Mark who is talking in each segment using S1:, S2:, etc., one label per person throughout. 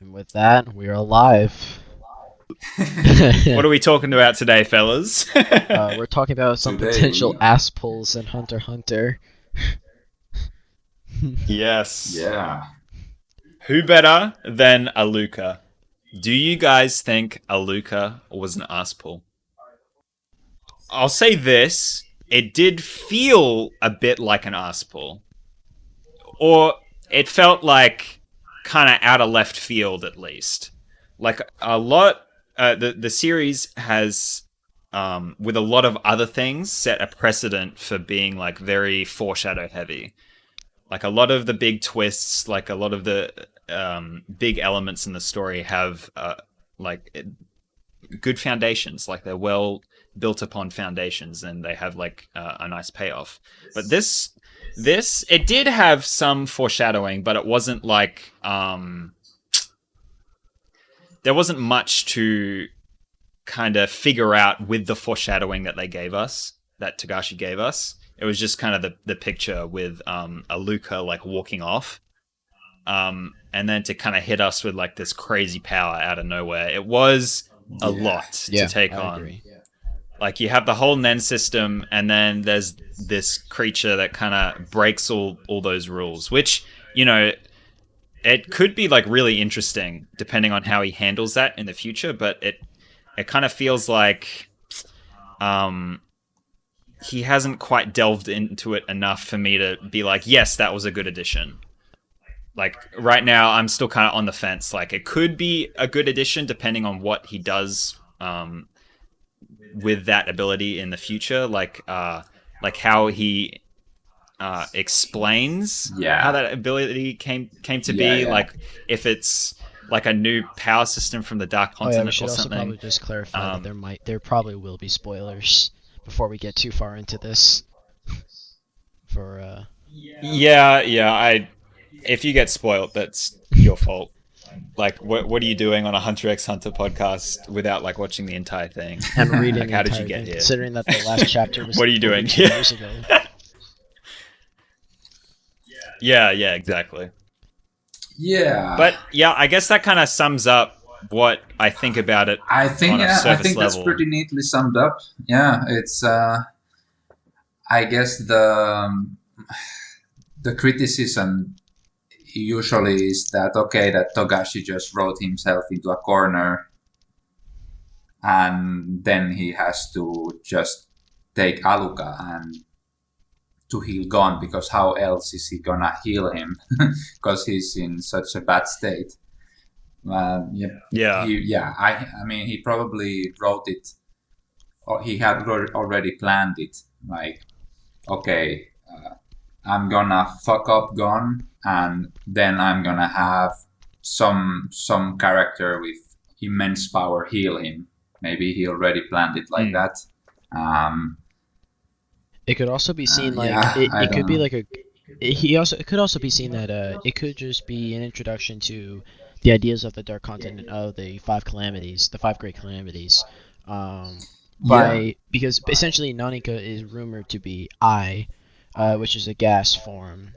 S1: And with that, we're alive.
S2: What are we talking about today, fellas?
S1: We're talking about some
S3: Today
S1: potential
S3: we-
S1: ass pulls in Hunter x Hunter.
S2: Yes.
S3: Yeah.
S2: Who better than Alluka? Do you guys think Alluka was an ass pull? I'll say this. It did feel a bit like an ass pull. Or it felt like kind of out of left field, at least. Like a lot... the series has, with a lot of other things, set a precedent for being like very foreshadow heavy. Like a lot of the big twists, like a lot of the big elements in the story have good foundations. Like they're well built upon foundations, and they have like a nice payoff. But this it did have some foreshadowing, but it wasn't like there wasn't much to kind of figure out with the foreshadowing that they gave us, that Togashi gave us. It was just kind of the picture with Alluka like walking off. And then to kind of hit us with like this crazy power out of nowhere. It was a lot to take on.
S1: Agree.
S2: Like you have the whole Nen system, and then there's this creature that kind of breaks all those rules, which, you know, it could be like really interesting depending on how he handles that in the future, but it kind of feels like he hasn't quite delved into it enough for me to be like, yes, that was a good addition. Like right now, I'm still kind of on the fence. Like it could be a good addition depending on what he does with that ability in the future. Like how he explains how that ability came to be.
S3: Yeah.
S2: Like if it's like a new power system from the Dark
S1: Oh yeah,
S2: Continent
S1: we should
S2: or
S1: also
S2: something.
S1: probably just clarify that there probably will be spoilers before we get too far into this. For
S2: Yeah. If you get spoiled, that's your fault. Like, what are you doing on a Hunter x Hunter podcast without like watching the entire thing?
S1: and reading
S2: Like,
S1: the
S2: how did
S1: entire
S2: you get
S1: thing,
S2: here?
S1: considering that the last chapter was
S2: What are you doing?
S1: 2 years ago.
S2: Yeah, exactly.
S3: Yeah.
S2: But yeah, I guess that kind of sums up what I think about it.
S3: I think
S2: on a
S3: I
S2: surface
S3: think that's
S2: level.
S3: pretty neatly summed up. Yeah, it's I guess the criticism usually is that that Togashi just wrote himself into a corner, and then he has to just take Alluka and to heal Gon, because how else is he gonna heal him? Because he's in such a bad state.
S2: Yeah.
S3: I mean, he probably wrote it, or he had already planned it. Like, I'm gonna fuck up Gon, and then I'm gonna have some character with immense power heal him. Maybe he already planned it like that.
S1: It could also be seen like
S3: yeah, I
S1: it could
S3: don't
S1: be
S3: know.
S1: like it could also be seen that it could just be an introduction to the ideas of the Dark Continent, of the five great calamities. Because essentially Nanika is rumored to be which is a gas form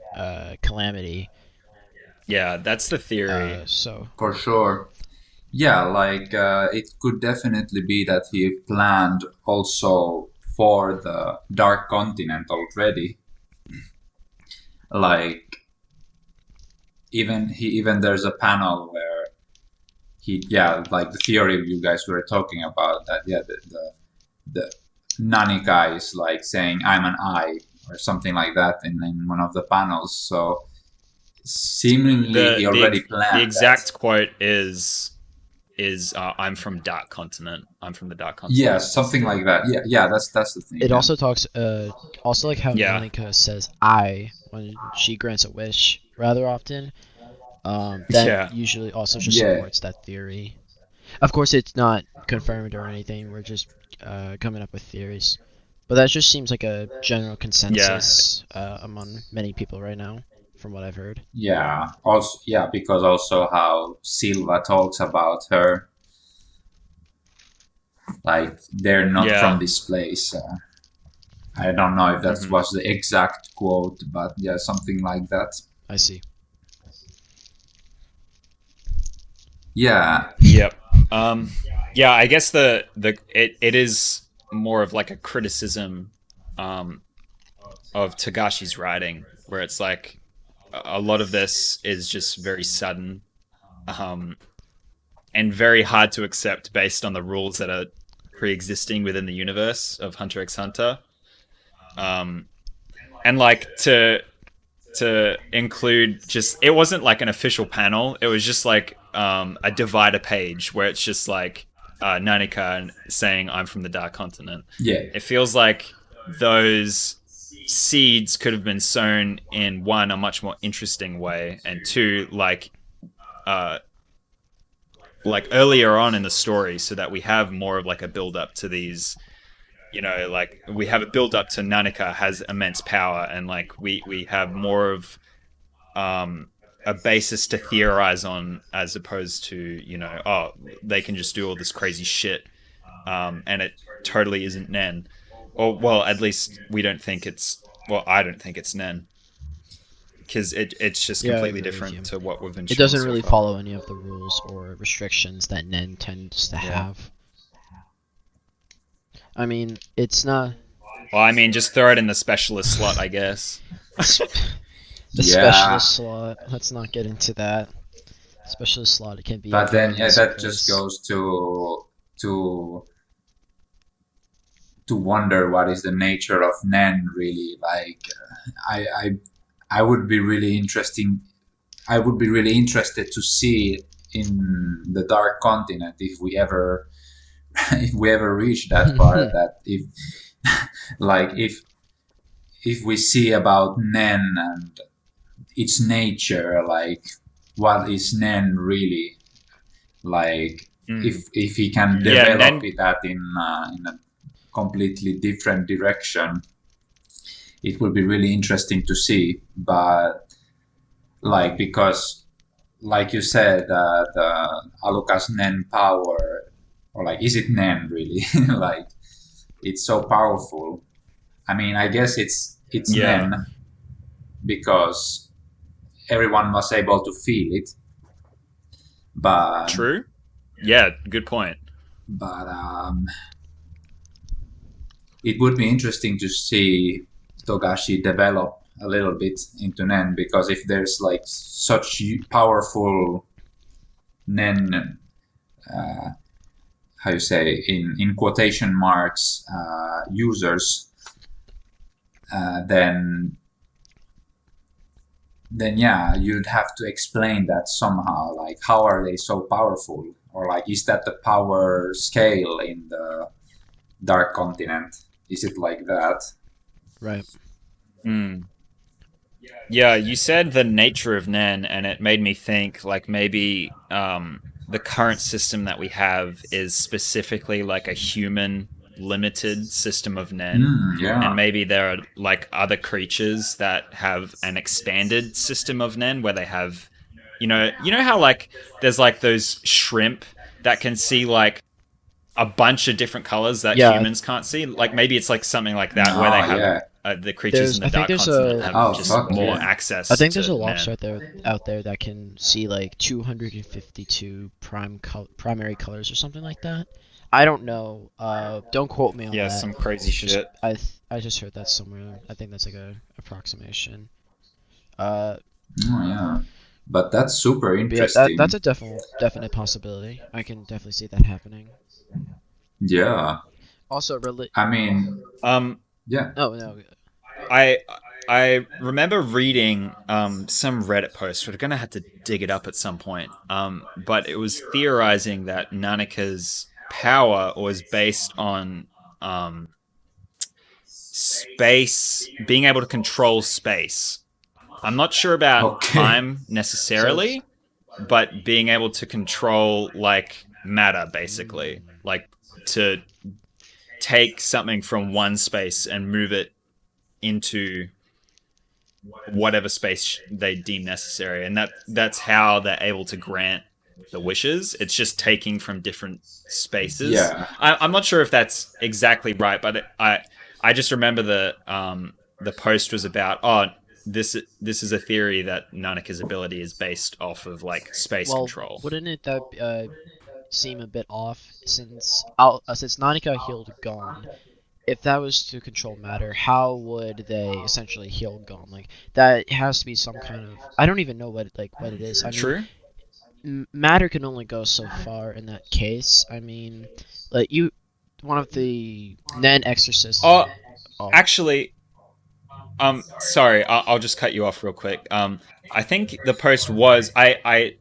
S1: calamity.
S2: Yeah, that's the theory.
S1: So
S3: For sure. Yeah, like it could definitely be that he planned also for the Dark Continent already. Like even there's a panel where like the theory you guys were talking about, that the Nanika is like saying I'm an I or something like that in one of the panels. So seemingly he already planned
S2: the exact
S3: that.
S2: quote is I'm from Dark Continent. I'm from the Dark Continent.
S3: Yeah, something like that. Yeah, that's the thing.
S1: it
S3: yeah.
S1: also talks also like how
S2: Yeah.
S1: Nanika says I when she grants a wish rather often. That
S2: Yeah.
S1: usually also just
S3: Yeah.
S1: supports that theory. Of course, it's not confirmed or anything. We're just coming up with theories, but that just seems like a general consensus among many people right now, from what I've heard.
S3: Yeah, also because also how Silva talks about her, like they're not
S2: Yeah.
S3: from this place. I don't know if that
S2: Mhm.
S3: was the exact quote, but yeah, something like that.
S1: I see.
S3: Yeah,
S2: Yep. Um, yeah, I guess it is more of like a criticism um, of Tagashi's writing, where it's like a lot of this is just very sudden um, and very hard to accept based on the rules that are pre-existing within the universe of Hunter x Hunter. Um, and like to include just it wasn't like an official panel. It was just like a divider page where it's just like Nanika saying I'm from the Dark Continent.
S3: yeah,
S2: It feels like those seeds could have been sown in one a much more interesting way, and two uh like earlier on in the story, so that we have more of like a build up to these, like we have a build up to Nanika has immense power, and like we have more of a basis to theorize on, as opposed to oh, they can just do all this crazy shit, and it totally isn't Nen, or well, at least we don't think it's well, I don't think it's Nen, because it's just
S1: Yeah, I
S2: completely
S1: agree with you.
S2: different to what we've been
S1: It
S2: shown
S1: doesn't
S2: so
S1: really
S2: far.
S1: follow any of the rules or restrictions that Nen tends to
S2: Yeah.
S1: have. I mean, it's not
S2: Well, I mean, just throw it in the specialist slot, I guess.
S1: the
S3: yeah.
S1: specialist slot. Let's not get into that. Specialist slot, it can be
S3: But then,
S1: everyone
S3: yeah,
S1: else's
S3: that just
S1: place.
S3: goes to to wonder what is the nature of Nen really. Like, I I I would be really interesting. I would be really interested to see in the Dark Continent if we ever if we ever reach that part. That if like if we see about Nen and its nature, like what is Nen really like?
S2: Mm.
S3: If he can
S2: Yeah,
S3: develop
S2: Nen.
S3: it that in a completely different direction, it will be really interesting to see. But like because like you said, the Alluka's Nen power, or like is it Nen really? Like it's so powerful. I mean, I guess it's
S2: Yeah,
S3: Nen because everyone was able to feel it, but
S2: true. Yeah, good point.
S3: but it would be interesting to see Togashi develop a little bit into Nen, because if there's like such powerful Nen, uh, how you say in quotation marks, users, then yeah, you'd have to explain that somehow. Like, how are they so powerful, or like, is that the power scale in the Dark Continent? Is it like that?
S1: Right.
S2: Mm. Yeah, you said the nature of Nen, and it made me think like maybe the current system that we have is specifically like a human limited system of Nen, and
S3: Yeah.
S2: maybe there are like other creatures that have an expanded system of Nen where they have, you know how like there's like those shrimp that can see like a bunch of different colors that
S1: Yeah,
S2: humans can't see. Like maybe it's like something like that where they
S3: Oh
S2: have
S3: yeah.
S2: the creatures in the
S1: I think
S2: dark
S1: there's
S2: continent
S1: a
S2: have
S3: Oh
S2: just
S3: fuck
S2: more
S3: yeah.
S1: I
S2: access
S1: think there's
S2: to
S1: a lobster
S2: Nen.
S1: out there that can see like 252 primary colors or something like that. I don't know. Don't quote me on
S2: Yeah,
S1: that.
S2: some crazy
S1: Just
S2: shit.
S1: I just heard that somewhere. I think that's like a approximation. Uh,
S3: Oh yeah. But that's super
S1: but yeah, that's
S3: interesting.
S1: a definite possibility. I can definitely see that happening.
S3: Yeah.
S1: Also, really.
S3: I mean,
S2: Um,
S3: yeah.
S1: Oh no.
S2: I I remember reading some Reddit post. We're gonna have to dig it up at some point. But it was theorizing that Nanika's power was based on um space, being able to control space. I'm not sure about
S3: Okay.
S2: time
S1: So
S2: necessarily, but being able to control like matter, basically, like to take something from one space and move it into whatever space they deem necessary, and that's how they're able to grant the wishes. It's just taking from different spaces.
S3: Yeah.
S2: I'm not sure if that's exactly right, but I just remember the post was about, oh, this is a theory that Nanika's ability is based off of like space
S1: Well,
S2: control.
S1: wouldn't it that seem a bit off since Nanika healed Gon? If that was to control matter, how would they essentially heal Gon? Like that has to be some kind of I don't even know what it is. I mean,
S2: True.
S1: matter can only go so far in that case. I mean, like one of the Nen exorcists.
S2: Oh,
S1: Oh,
S2: actually, sorry, I'll just cut you off real quick. I think the post was I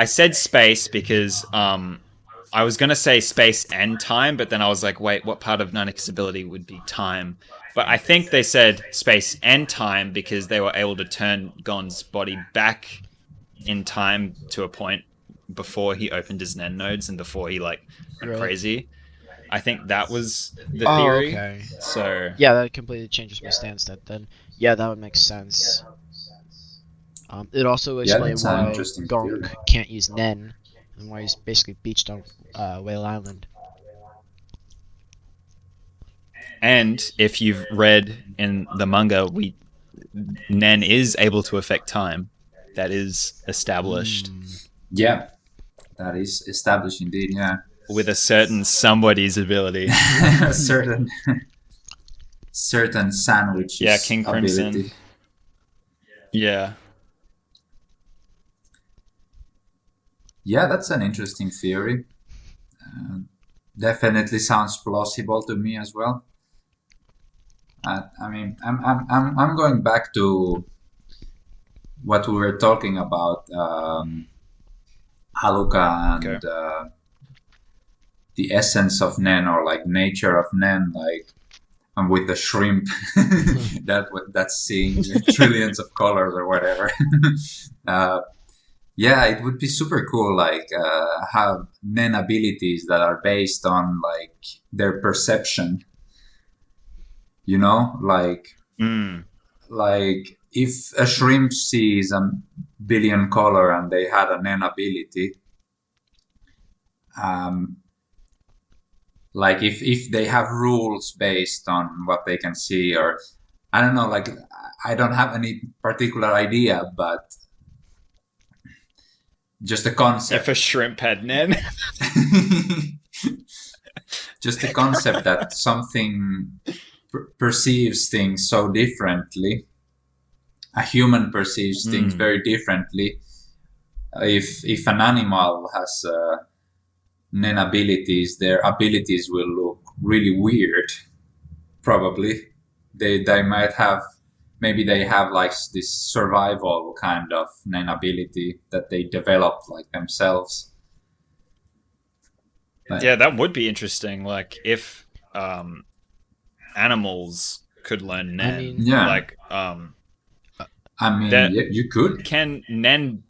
S2: said space because I was gonna say space and time, but then I was like, wait, what part of Nanika's ability would be time? But I think they said space and time because they were able to turn Gon's body back in time to a point before he opened his Nen nodes and before he like went
S1: really?
S2: crazy. I think that was the
S1: Oh,
S2: theory.
S1: okay.
S2: So
S1: Yeah, that completely changes my stance. Then, yeah, that would make sense. It also
S3: Yeah,
S1: explains
S3: that's an
S1: why
S3: interesting
S1: Gonk
S3: theory.
S1: can't use Nen and why he's basically beached on Whale Island.
S2: and if you've read in the manga, Nen is able to affect time. That is established
S3: Yeah, that is established indeed. Yeah,
S2: with a certain somebody's ability.
S3: a certain sandwich's
S2: Yeah, King Crimson.
S3: ability.
S2: Yeah.
S3: Yeah, that's an interesting theory. Definitely sounds plausible to me as well. I mean, I'm going back to what we were talking about, Alluka and
S2: Okay.
S3: the essence of Nen, or like nature of Nen, like and with the shrimp that's seeing trillions of colors or whatever. uh, yeah, it would be super cool, like have Nen abilities that are based on like their perception. You know,
S2: Mm.
S3: like if a shrimp sees a billion color and they had an Nen ability, um, like if they have rules based on what they can see, or I don't know, like I don't have any particular idea, but just a
S2: If
S3: concept.
S2: a shrimp had Nen.
S3: Just a concept that something perceives things so differently. A human perceives things very differently. If an animal has Nen abilities, their abilities will look really weird. Probably, they might have, maybe they have like this survival kind of Nen ability that they develop like themselves. But
S2: Yeah, that would be interesting. Like if animals could learn Nen.
S1: I mean,
S3: yeah,
S2: Like
S3: I mean,
S2: that-
S3: you could.
S2: can Nen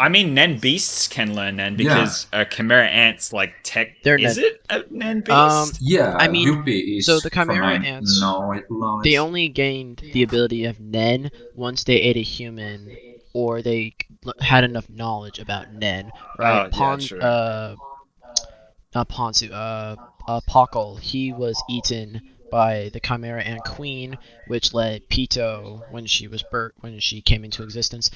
S2: I mean, Nen beasts can learn Nen because Chimera ants like tech.
S1: They're
S2: Is
S1: Nen-
S2: it a Nen beast?
S3: Yeah,
S1: I mean,
S3: Yuppie is
S1: so the
S3: from
S1: Chimera
S3: my
S1: ants,
S3: knowledge.
S1: they only gained the ability of Nen once they ate a human, or they had enough knowledge about Nen. Right?
S2: Oh, yeah, true.
S1: Not Ponzu. Pockle. He was eaten by the Chimera Ant Queen, which led Pito when she came into existence.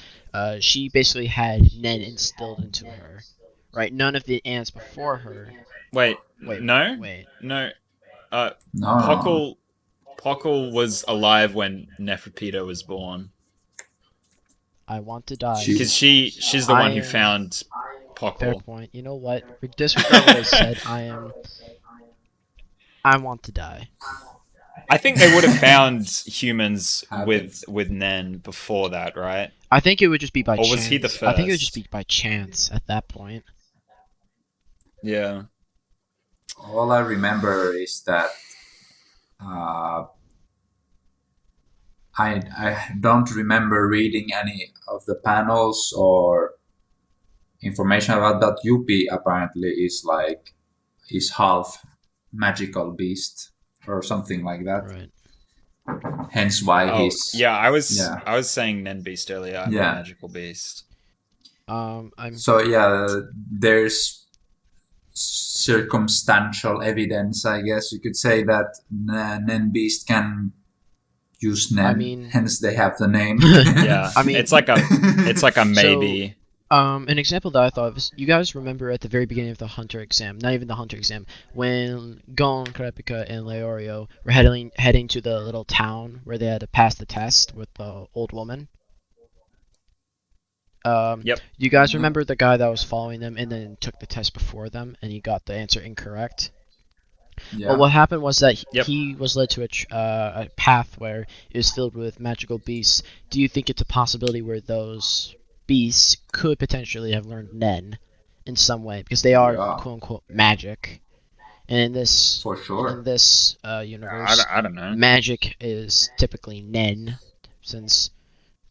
S1: She basically had Nen instilled into her. Right? None of the ants before her.
S2: Wait,
S1: Wait.
S2: no,
S1: Wait.
S2: no.
S3: No.
S2: Pockle was alive when Neferpito was born
S1: I want to die.
S2: because she's the one who
S1: I-
S2: found
S1: Fair
S2: Pockle.
S1: point. You know what? Disregard what I said. I want to die.
S2: I think they would have found humans
S3: Happens.
S2: with Nen before that, right?
S1: I think it would just be by
S2: Or
S1: chance.
S2: was he the
S1: I think it would
S2: first?
S1: just be by chance at that point.
S2: Yeah.
S3: All I remember is that I don't remember reading any of the panels or information about that. Yuppie apparently is half magical beast or something like that.
S1: Right.
S3: Hence why
S2: Oh,
S3: he's
S2: yeah. I was saying Nen beast earlier. I'm a
S3: Yeah.
S2: magical beast.
S1: I'm.
S3: So yeah, there's circumstantial evidence, I guess you could say, that Nen Beast can use
S1: I
S3: Nen,
S1: mean,
S3: hence they have the name.
S2: Yeah,
S1: I mean,
S2: it's like a maybe.
S1: an example that I thought of is, you guys remember at the very beginning of the Hunter exam, not even the Hunter exam, when Gon, Kurapika, and Leorio were heading to the little town where they had to pass the test with the old woman.
S2: Yep.
S1: You guys remember the guy that was following them and then took the test before them and he got the answer incorrect?
S3: Yeah.
S1: Well, what happened was that
S2: Yep.
S1: he was led to a path where it was filled with magical beasts. Do you think it's a possibility where those beasts could potentially have learned Nen in some way, because they are
S3: Yeah.
S1: quote unquote magic? And in this
S3: For sure.
S1: universe,
S2: I don't know.
S1: magic is typically Nen, since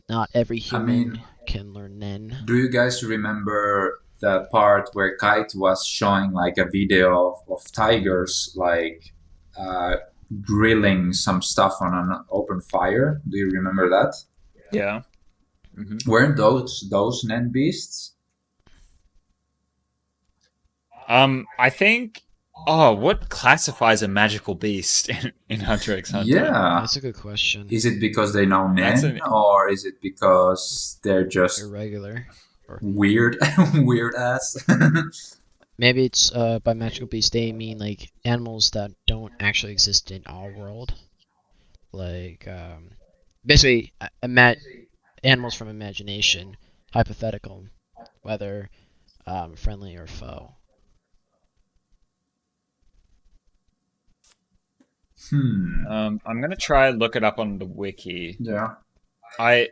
S1: not every human
S3: mean,
S1: can learn Nen.
S3: Do you guys remember the part where Kite was showing like a video of tigers like grilling some stuff on an open fire? Do you remember that?
S2: Yeah.
S3: Weren't those Nen beasts?
S2: I think. Oh, what classifies a magical beast in Hunter x Hunter?
S3: Yeah.
S1: That's a good question.
S3: Is it because they know Nen, or is it because they're just
S1: Irregular.
S3: weird, weird ass?
S1: Maybe it's by magical beasts they mean like animals that don't actually exist in our world, like basically animals from imagination, hypothetical, whether friendly or foe.
S2: I'm gonna try look it up on the wiki.
S3: Yeah.
S2: I'm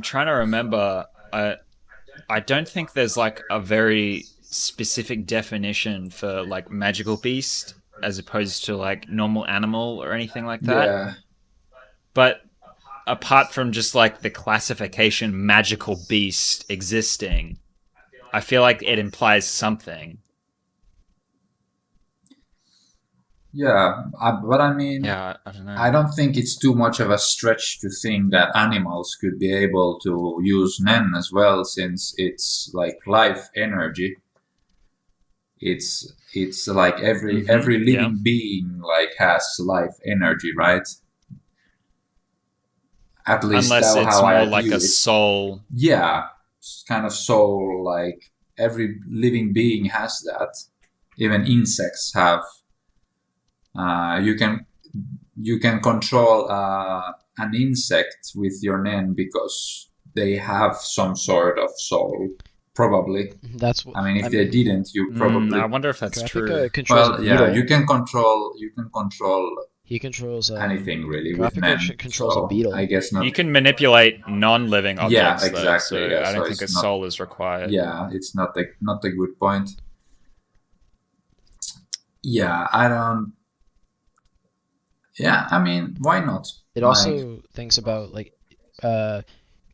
S2: trying to remember. I don't think there's like a very specific definition for like magical beast as opposed to like normal animal or anything like that.
S3: Yeah.
S2: But apart from just like the classification magical beast existing, I feel like it implies something.
S3: Yeah, but I mean,
S2: Yeah, I don't know.
S3: I don't think it's too much of a stretch to think that animals could be able to use Nen as well, since it's like life energy. It's like every living being like has life energy, right? At least
S2: unless
S3: that's
S2: it's
S3: how I
S2: more like
S3: view
S2: a
S3: it.
S2: soul.
S3: Yeah, it's kind of soul. Like every living being has that. Even insects have. You can control an insect with your Nen because they have some sort of soul. Probably.
S1: That's what
S3: I mean, if they didn't, you probably.
S2: I wonder if that's true.
S1: Kurapika controls a
S3: Well,
S1: beetle.
S3: yeah, you can control
S1: He controls
S3: anything really with
S1: Kurapika
S3: Nen.
S1: controls
S3: so
S1: a beetle.
S3: I guess not.
S2: You can manipulate non-living objects.
S3: Yeah,
S2: though,
S3: exactly.
S2: so
S3: Yeah,
S2: I don't
S3: so
S2: think a
S3: it's not-
S2: soul is required.
S3: Yeah, it's not a good point. Yeah, I don't. Yeah, I mean, why not?
S1: It also thinks about like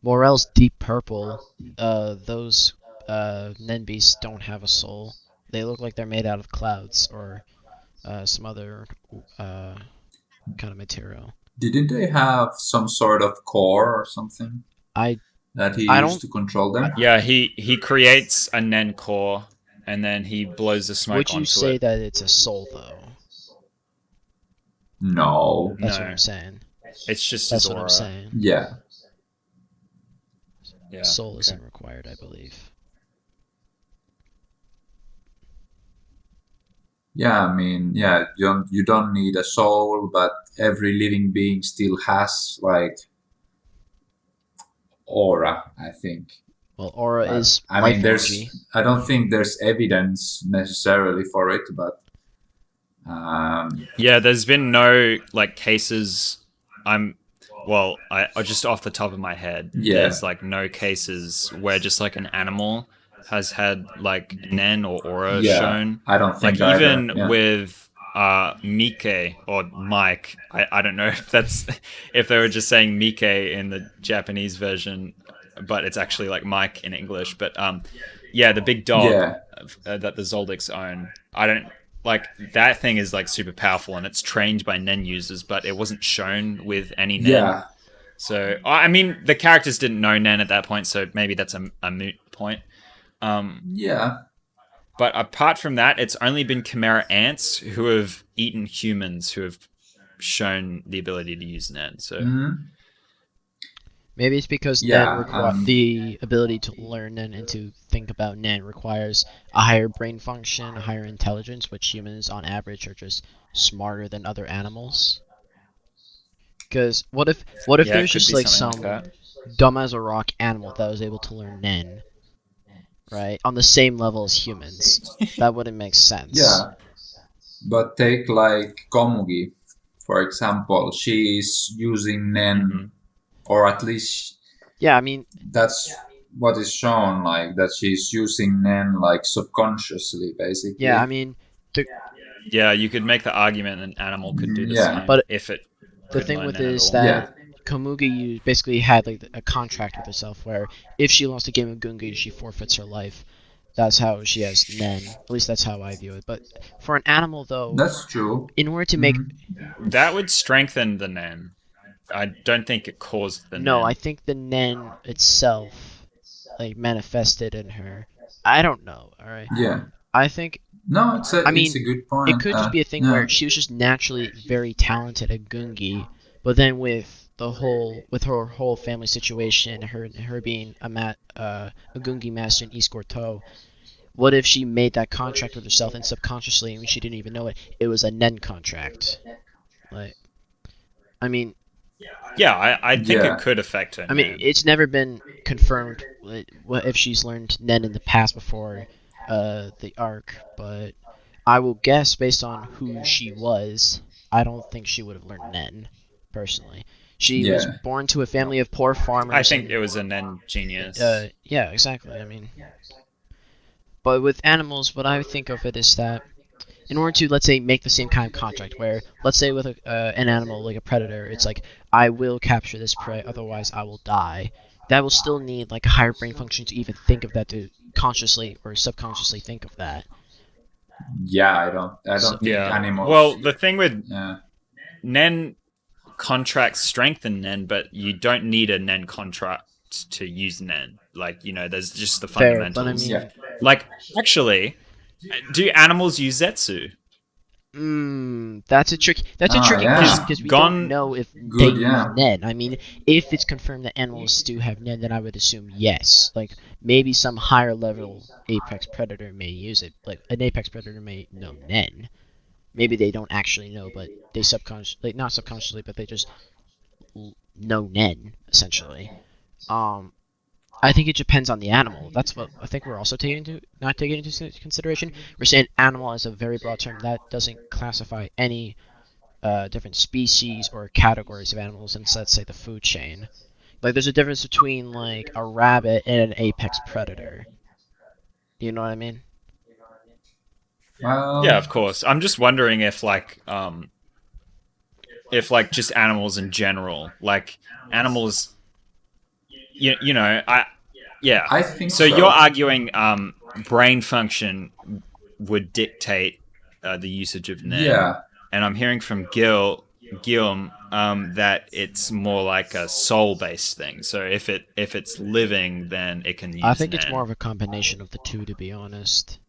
S1: Morel's Deep Purple. Those Nen beasts don't have a soul. They look like they're made out of clouds or some other kind of material.
S3: Didn't they have some sort of core or something that he
S1: I
S3: used
S1: don't-
S3: to control them?
S2: Yeah, he creates a Nen core and then he blows the smoke
S1: Would you
S2: onto
S1: say
S2: it.
S1: that it's a soul though?
S3: No.
S1: That's what
S2: No.
S1: I'm saying.
S2: It's just
S1: That's
S2: his
S1: what
S2: aura.
S1: I'm saying.
S3: Yeah.
S2: Yeah.
S1: Soul
S2: okay.
S1: isn't required, I believe.
S3: Yeah, I mean, yeah, you don't need a soul, but every living being still has like aura, I think.
S1: Well, aura
S3: But,
S1: is
S3: I
S1: life
S3: mean,
S1: energy.
S3: I don't think there's evidence necessarily for it, but
S2: Yeah, there's been no like cases. I just off the top of my head,
S3: Yeah.
S2: there's like no cases where just like an animal has had like Nen or aura
S3: yeah,
S2: shown.
S3: I don't
S2: Like
S3: think either.
S2: even
S3: Yeah.
S2: with Mike or Mike, I don't know if that's if they were just saying Mike in the Japanese version, but it's actually like Mike in English. But yeah, the big dog
S3: Yeah.
S2: that the Zoldycks own. I don't like that thing is like super powerful and it's trained by Nen users, but it wasn't shown with any Nen.
S3: Yeah.
S2: So I mean, the characters didn't know Nen at that point, so maybe that's a moot point.
S3: Yeah.
S2: But apart from that, it's only been Chimera ants who have eaten humans who have shown the ability to use Nen. So
S3: Mhm.
S1: Maybe it's because
S3: Yeah.
S1: the ability to learn Nen and to think about Nen requires a higher brain function, a higher intelligence, which humans on average are just smarter than other animals. Because what if
S2: yeah, it
S1: there's
S2: could
S1: just
S2: be
S1: like
S2: something like
S1: some
S2: that.
S1: dumb as a rock animal that was able to learn Nen, right? On the same level as humans. That wouldn't make sense.
S3: Yeah. But take like Komugi, for example. She's using Nen,
S2: Hmm.
S3: or at least
S1: Yeah, I mean,
S3: that's what is shown, like that she's using Nen like subconsciously,
S1: yeah, I
S3: basically.
S1: mean, the
S2: Yeah, you could make the argument an animal could do the
S3: Yeah.
S2: same
S1: but
S2: if it
S1: the
S2: could
S1: thing
S2: learn
S1: with it
S2: Nen at
S1: is
S2: all.
S1: that
S3: Yeah.
S1: Komugi basically had like a contract with herself where if she lost a game of Gungi, she forfeits her life. That's how she has Nen. At least that's how I view it. But for an animal, though,
S3: That's true.
S1: in order to make
S3: Hmm.
S2: That would strengthen the Nen. I don't think it caused the
S1: no, I
S2: Nen.
S1: think the Nen itself like manifested in her. I don't know. All right,
S3: Yeah.
S1: I think
S3: No,
S1: I
S3: it's
S1: mean
S3: a good
S1: it
S3: point.
S1: could just be a thing
S3: Yeah.
S1: where she was just naturally very talented at Gungi, but then with her whole family situation, her being a Gungi master in East Gorto, what if she made that contract with herself and subconsciously, and she didn't even know it, it was a Nen contract? Like, I mean,
S2: Yeah, I think it
S3: Yeah.
S2: could affect her Nen.
S1: it's never been confirmed what if she's learned Nen in the past before the arc, but I will guess based on who she was, I don't think she would have learned Nen, personally. She was
S3: Yeah.
S1: born to a family of poor
S2: I
S1: farmers
S2: think
S1: and
S2: it was a Nen genius.
S1: yeah, exactly. I mean, but with animals, what I think of it is that in order to, let's say, make the same kind of contract, where let's say with an animal like a predator, it's like I will capture this prey, otherwise I will die. That will still need like a higher brain function to even think of that, to consciously or subconsciously think of that.
S3: Yeah. I
S1: So
S3: don't think
S2: Yeah. Well,
S3: animals.
S2: the thing with
S3: Yeah.
S2: Nen contracts strengthen Nen, but you don't need a Nen contract to use Nen. Like, there's just the
S1: fair, but I
S2: fundamentals.
S3: Yeah.
S1: mean,
S2: Like, actually, do animals use Zetsu?
S1: that's a
S3: Ah.
S1: tricky question
S2: Because
S3: Yeah.
S1: because we don't
S2: Gon,
S1: know if they
S3: Good.
S1: use
S3: Yeah.
S1: Nen. I mean, if it's confirmed that animals do have Nen, then I would assume yes. Like maybe some higher level apex predator may use it. Like an apex predator may know Nen. Maybe they don't actually know, but they subconsciously, like not subconsciously, but they just know Nen essentially. Um, I think it depends on the animal. That's what I think we're also not taking into consideration. We're saying animal as a very broad term that doesn't classify any different species or categories of animals in, let's say, the food chain. Like there's a difference between like a rabbit and an apex predator. You know what I mean?
S2: yeah,
S3: Well.
S2: of course. I'm just wondering if like just animals in general, like animals, yeah.
S3: I think
S2: So you're
S3: so.
S2: arguing brain function would dictate the usage of Nen,
S3: Yeah.
S2: and I'm hearing from Guillaume that it's more like a soul-based thing. So if it's living, then it can
S1: I
S2: use
S1: think it's more
S2: Nen.
S1: of a combination of the two, to be honest.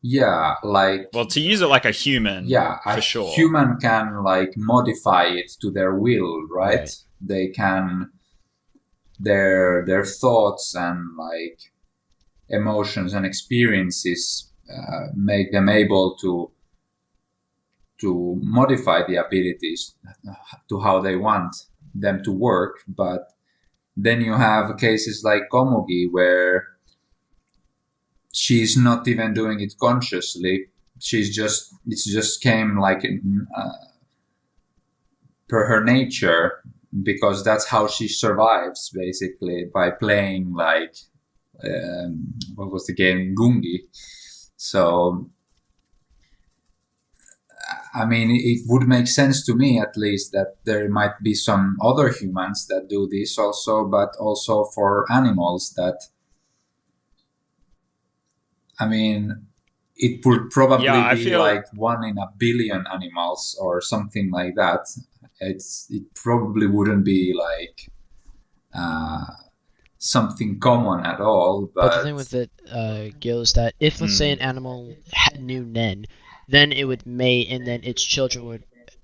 S3: Yeah. Like.
S2: Well, to use it like a human,
S3: Yeah. A
S2: for sure.
S3: human can like modify it to their will, right?
S1: Right.
S3: They can their thoughts and like emotions and experiences make them able to modify the abilities to how they want them to work. But then you have cases like Komugi where she's not even doing it consciously. It's just came like per her nature, because that's how she survives basically, by playing like what was the game, Gungi. So I mean, it would make sense to me at least that there might be some other humans that do this also, but also for animals that, I mean, it would
S2: Yeah,
S3: probably
S2: I
S3: be
S2: feel
S3: like 1 in a billion animals or something like that. It probably wouldn't be like uh, something common at all,
S1: But the thing
S3: but
S1: with it, Gil, is that if let's say an
S2: mm,
S1: animal knew Nen, then it would mate, and then its children would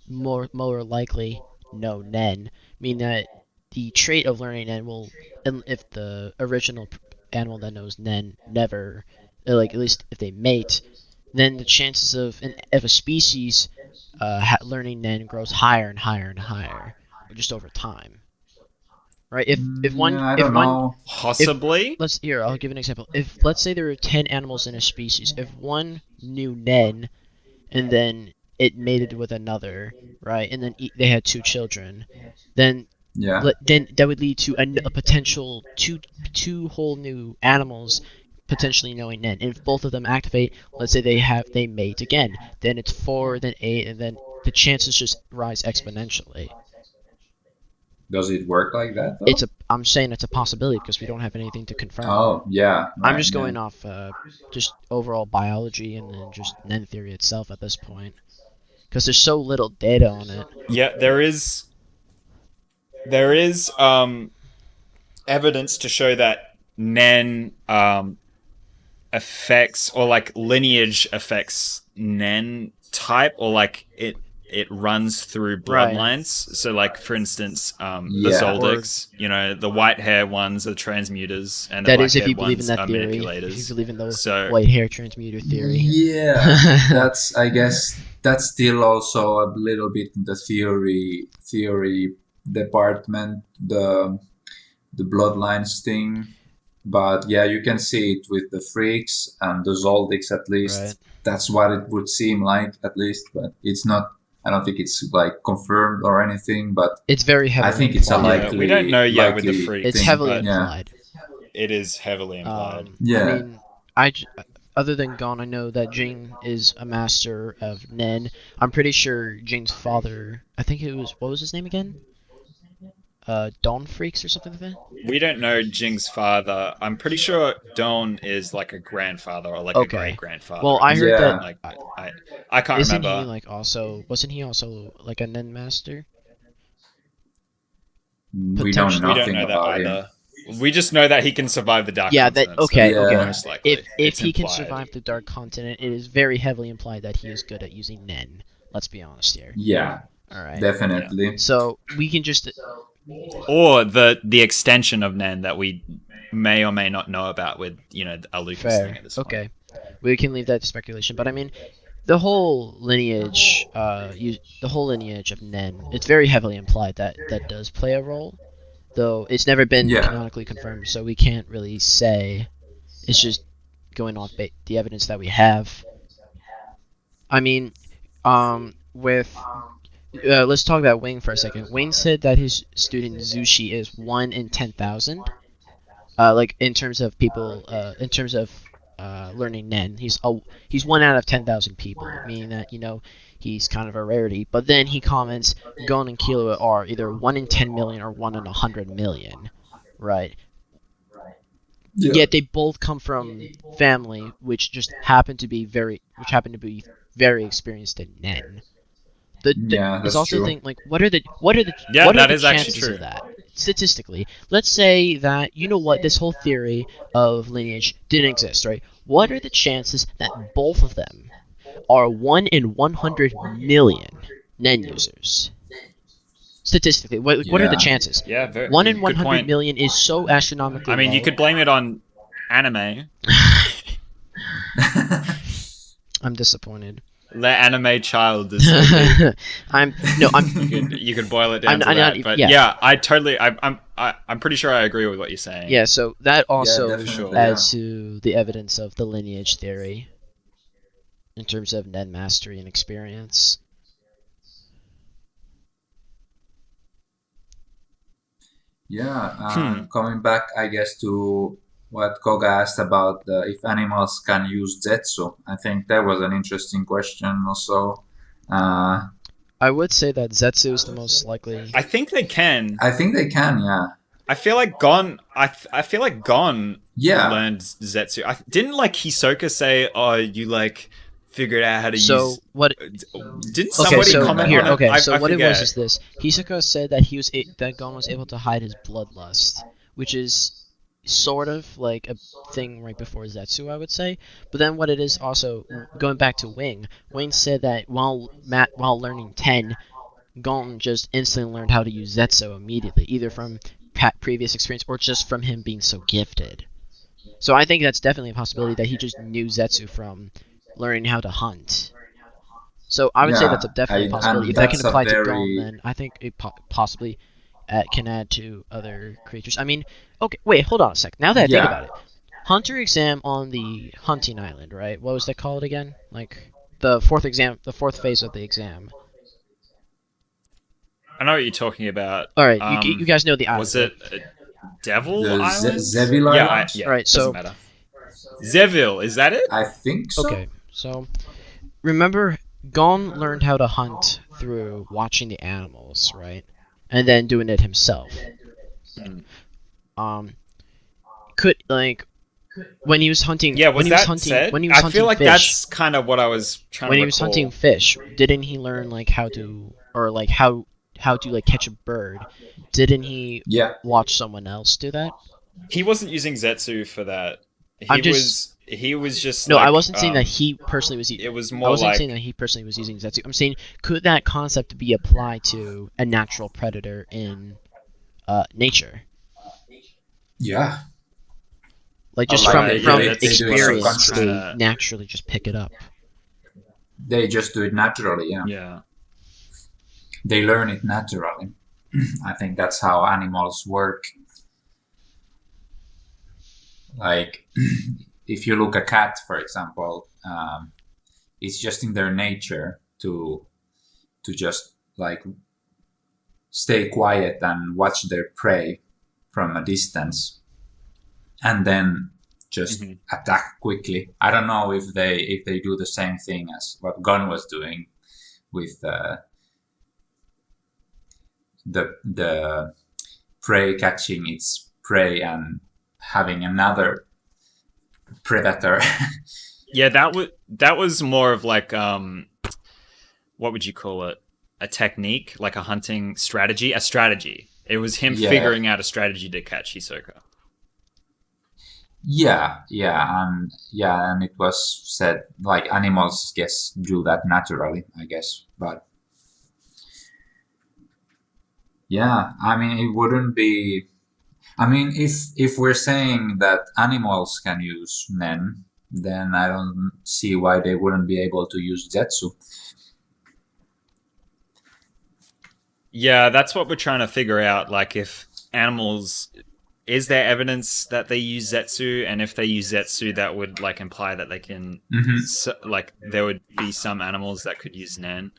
S1: more likely know Nen, meaning that the trait of learning Nen will, and if the original animal that knows Nen never, like at least if they mate, then the chances of if a species learning Nen grows higher and higher and higher, just over time, right? If one
S3: Yeah, I
S1: if
S3: don't
S1: one
S3: know.
S1: if
S2: Possibly.
S1: let's here I'll give an example. If let's say there were 10 animals in a species, if one knew Nen and then it mated with another, right? And then they had two children, then
S3: Yeah.
S1: then that would lead to a potential two whole new animals potentially knowing Nen. And if both of them activate, let's say they mate again, then it's 4, then 8, and then the chances just rise exponentially.
S3: Does it work like that
S1: It's
S3: though?
S1: a I'm saying it's a possibility because we don't have anything to confirm it.
S3: Oh, yeah,
S1: I'm
S3: right.
S1: just
S3: Yeah.
S1: going off just overall biology and then just Nen theory itself at this point because there's so little data on it.
S2: Yeah, there is evidence to show that Nen affects, or like lineage affects Nen type, or like it runs through
S1: Right.
S2: bloodlines. So like for instance, the
S3: Yeah.
S2: Zoldycks, the white hair ones are transmuters and the
S1: That
S2: black
S1: is if
S2: haired
S1: you believe in
S2: ones
S1: that
S2: are
S1: theory. If you
S2: manipulators.
S1: believe in the
S2: So
S1: white hair transmuter theory.
S3: Yeah, that's I guess that's still also a little bit in the theory department, the bloodlines thing. But yeah, you can see it with the freaks and the Zoldycks at
S1: Right.
S3: least. That's what it would seem like at least, but it's not. I don't think it's like confirmed or anything, but
S1: It's very
S3: I
S1: heavily
S3: think it's a
S1: implied.
S2: yeah, we don't know yet with the
S3: likely
S2: freaks,
S1: It's
S3: thing.
S1: heavily
S2: but
S3: Yeah,
S1: implied.
S2: it is heavily implied.
S1: I
S3: yeah,
S1: mean, other than Gon, I know that Jing is a master of Nen. I'm pretty sure Jing's father, I think it was, what was his name again? Dawn Freaks or something like that?
S2: We don't know Jing's father. I'm pretty sure Don is like a grandfather or like a great
S1: Okay.
S2: grandfather.
S1: Well, I heard that.
S3: yeah.
S2: Like I can't
S1: Isn't he
S2: remember.
S1: like also? Wasn't he also like a Nen master?
S3: We know
S1: Potentially.
S2: We don't
S3: nothing
S2: know that
S3: about him.
S2: either. We just know that he can survive the Dark
S1: Yeah. That
S2: Continent.
S1: okay.
S2: So
S3: Yeah.
S2: most likely,
S1: If
S2: it's
S1: he can
S2: implied.
S1: survive the Dark Continent, it is very heavily implied that he is good at using Nen. Let's be honest here.
S3: Yeah,
S1: All right.
S3: definitely.
S1: So we can just
S2: Or the extension of Nen that we may or may not know about with Alluka's thing
S1: fair.
S2: at this point.
S1: Okay. We can leave that to speculation, but I mean, the whole lineage, the whole lineage of Nen, it's very heavily implied that that does play a role, though it's never been
S3: Yeah.
S1: canonically confirmed, so we can't really say. It's just going off the evidence that we have. I mean, with let's talk about Wayne for a second. Wayne said that his student Zushi is 1 in 10,000. Like in terms of people, in terms of learning Nen, he's 1 out of 10,000 people, meaning that he's kind of a rarity. But then he comments, Gon and Killua are either 1 in 10 million or 1 in 100 million, right?
S3: Yeah.
S1: Yet they both come from family which happen to be very experienced in Nen.
S3: Yeah,
S1: It's
S3: that's
S1: also
S3: true.
S1: think like what are the what are the
S2: Yeah,
S1: what are
S2: that
S1: the
S2: is actually
S1: chances
S2: true.
S1: of that statistically? Let's say that this whole theory of lineage didn't exist, right? What are the chances that both of them are 1 in 100 million Nen users? Statistically, what are the
S3: Yeah.
S1: chances?
S2: Yeah, very,
S1: 1 in
S2: good
S1: 100
S2: point.
S1: million is so astronomically
S2: I mean, you
S1: low.
S2: could blame it on anime.
S1: I'm disappointed.
S2: The anime child is. So
S1: I'm
S2: you could boil it down
S1: I'm
S2: to
S1: not
S2: that,
S1: even-
S2: but
S1: yeah.
S2: yeah, I'm pretty sure I agree with what you're saying.
S1: yeah. So that also
S3: definitely,
S1: adds to the evidence of the lineage theory in terms of Nen mastery and experience.
S3: Yeah,
S2: Hmm.
S3: coming back, I guess, to what Koga asked about if animals can use Zetsu. I think that was an interesting question also. Uh,
S1: I would say that Zetsu is the most likely.
S2: I think they can.
S3: I think they can, yeah.
S2: I feel like Gon. I feel like Gon
S3: Yeah.
S2: learned Zetsu. Didn't like Hisoka say, "Oh, you like figured out how to
S1: So
S2: use."
S1: what?
S2: Didn't
S1: Okay,
S2: somebody
S1: so
S2: comment
S1: here.
S2: on it?
S1: Okay,
S2: I
S1: so what
S2: forget.
S1: it was is this: Hisoka said that that Gon was able to hide his bloodlust, which is sort of like a thing right before Zetsu, I would say. But then what it is also going back to Wayne said that while learning 10, Gon just instantly learned how to use Zetsu immediately, either from previous experience or just from him being so gifted. So I think that's definitely a possibility that he just knew Zetsu from learning how to hunt. So I would say that's definitely a possibility.
S3: and
S1: If that can
S3: that's a
S1: apply to Gon,
S3: very
S1: then I think it possibly can add to other creatures. I mean, okay, wait, hold on a sec. Now that I think about it, Hunter exam on the hunting island, right? What was that called again? Like the fourth phase of the exam.
S2: I know what you're talking about.
S1: All right, you guys know the island.
S2: Was it Devil
S3: the
S2: Island?
S3: Zevil Island?
S2: Yeah.
S1: All right,
S2: doesn't
S1: so
S2: matter. Zevil, is that it?
S3: I think so.
S1: okay, so remember, Gon learned how to hunt through watching the animals, right? And then doing it himself. Could when he was hunting.
S2: Yeah, was
S1: when he
S2: that
S1: was hunting,
S2: said?
S1: When he was
S2: I
S1: hunting
S2: feel like
S1: fish,
S2: that's kind of what I was trying
S1: when
S2: to
S1: he was
S2: recall.
S1: hunting fish, didn't he learn like how to like catch a bird? Didn't he watch someone else do that?
S2: He wasn't using Zetsu for that. He was just
S1: no.
S2: like,
S1: I wasn't saying that he personally was.
S2: It was more
S1: I wasn't
S2: like
S1: saying that he personally was using Zetsu. I'm saying could that concept be applied to a natural predator in nature?
S3: Yeah.
S1: Like just
S3: Like
S1: from
S3: they
S1: experience,
S3: do
S1: they
S2: it
S1: naturally just pick it up.
S3: They just do it naturally, yeah.
S2: Yeah.
S3: They learn it naturally. I think that's how animals work. Like, if you look at a cat, for example, it's just in their nature to just like stay quiet and watch their prey from a distance, and then just attack quickly. I don't know if they do the same thing as what Gun was doing with the prey catching its prey and having another predator.
S2: Yeah, that was more of like what would you call it? A technique, like a hunting strategy, a strategy. It was him figuring out a strategy to catch Hisoka.
S3: Yeah, and it was said like animals, guess, do that naturally, I guess, but yeah, I mean, it wouldn't be. I mean, if we're saying that animals can use Nen, then I don't see why they wouldn't be able to use Zetsu.
S2: Yeah, that's what we're trying to figure out. Like, if animals, is there evidence that they use Zetsu? And if they use Zetsu, that would like imply that they can, like, there would be some animals that could use Nen.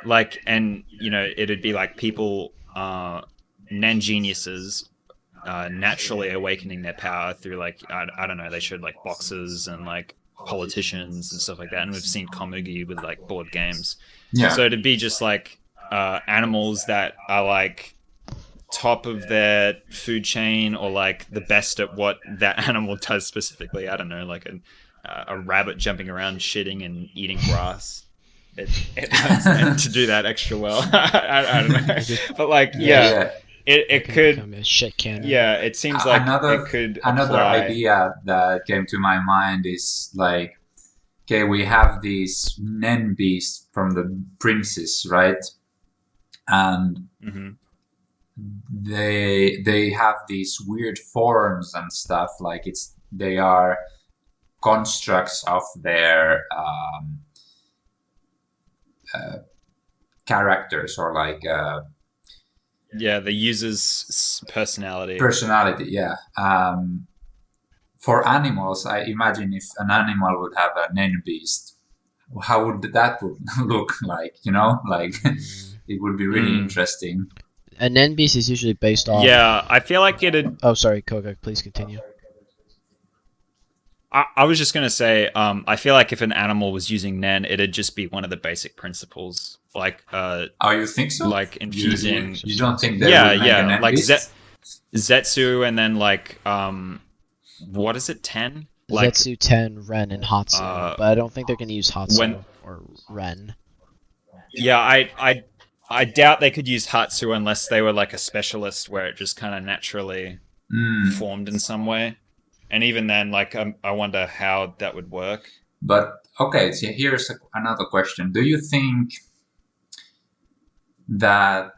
S2: Like, and you know, it'd be like people, Nen geniuses, naturally awakening their power through like I don't know. They showed like boxers and like politicians and stuff like that, and we've seen Komugi with like board games.
S3: Yeah.
S2: So it'd be just like animals that are like top of their food chain or like the best at what that animal does specifically. I don't know, like a rabbit jumping around, shitting and eating grass. It knows and to do that extra well. I don't know, but like it could
S1: become a shit cannon.
S2: Yeah, it seems like it could
S3: another
S2: apply.
S3: idea that came to my mind is like, okay, we have these Nen beasts from the princes, right? And they have these weird forms and stuff. Like they are constructs of their characters, or like
S2: the user's personality.
S3: Yeah. For animals, I imagine if an animal would have a Nen beast, how would that look like? You know, like it would be really interesting.
S1: A Nen beast is usually based off.
S2: Yeah, I feel like it'd.
S1: Oh, sorry, Koga, please continue.
S2: I was just gonna say, I feel like if an animal was using Nen, it'd just be one of the basic principles, like.
S3: Oh, you think so?
S2: Like infusing.
S3: You don't think they would make a Nen
S2: like
S3: beast?
S2: Zetsu, and then like what is it? 10? Like,
S1: Zetsu, Ten, Ren, and Hatsu, but I don't think they're gonna use Hatsu or Ren.
S2: Yeah, I doubt they could use Hatsu unless they were like a specialist where it just kind of naturally formed in some way. And even then, like, I wonder how that would work.
S3: But, okay, so here's another question. Do you think that